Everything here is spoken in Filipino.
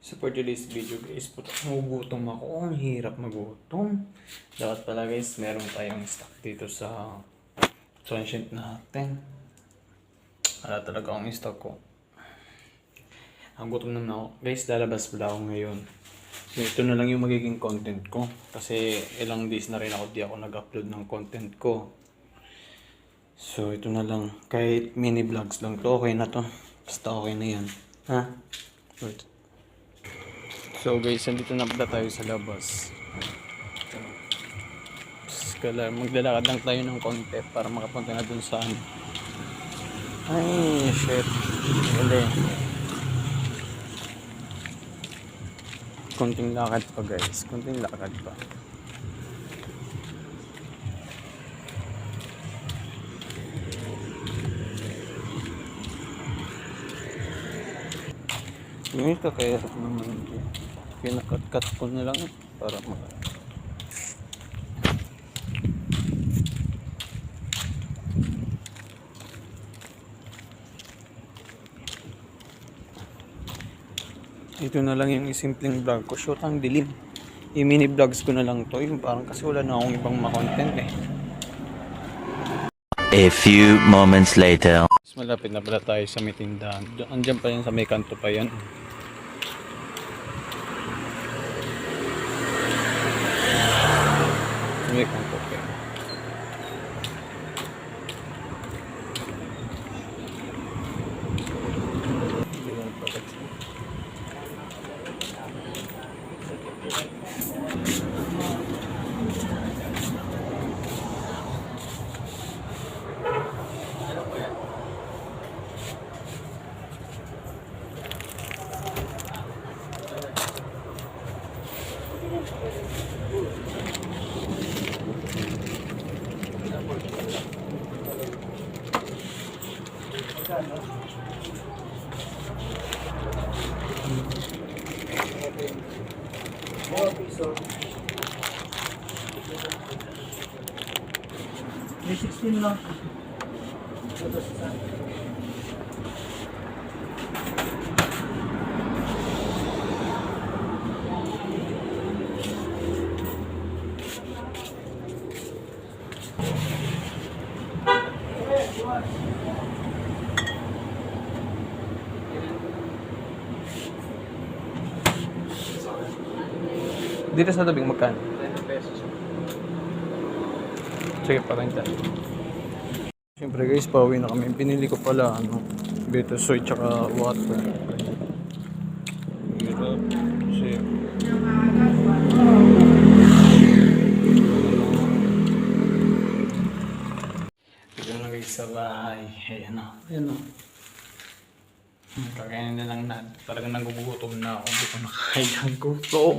So for today's video guys, nagugutom ako. Ang hirap magutom. Dapat pala guys, meron tayong stock dito sa transient natin. Wala talaga akong stock ko. Ang gutom naman ako. Guys, lalabas pala ako ngayon. So ito na lang yung magiging content ko. Kasi ilang days na rin ako di ako nag-upload ng content ko. So ito na lang. Kahit mini vlogs lang to, okay na to. Basta okay na yan. Ha? Wait. So guys, andito na pala tayo sa labas. Maglalakad lang tayo ng konti para makapunta na dun sa ano. Ay, shit. Hindi. Konting lakad pa guys. Konting lakad pa. Ngayon kakayarap naman ito. Pinakat-cut ko na lang para ito na lang yung simpleng vlog ko. Shoot ang dilim. Yung mini vlogs ko na lang to. Yung parang kasi wala na akong ibang ma-content eh. A few moments later. Mas malapit na pala tayo sa may tindahan. Andiyan pa yan sa may kanto pa yan. May kanto pa yan. May 16 lang. Dito sa tabing magkano? 20 pesos. Sige, parang dyan. Siyempre guys, pauwi na kami. Pinili ko pala Beto soy tsaka water. Hirap. Kasi dito na guys sa bahay. Ayan o. Ayan o. Kakainin na lang natin. Talagang nagugutom na ako. Hindi ko nakakaya ang gutom.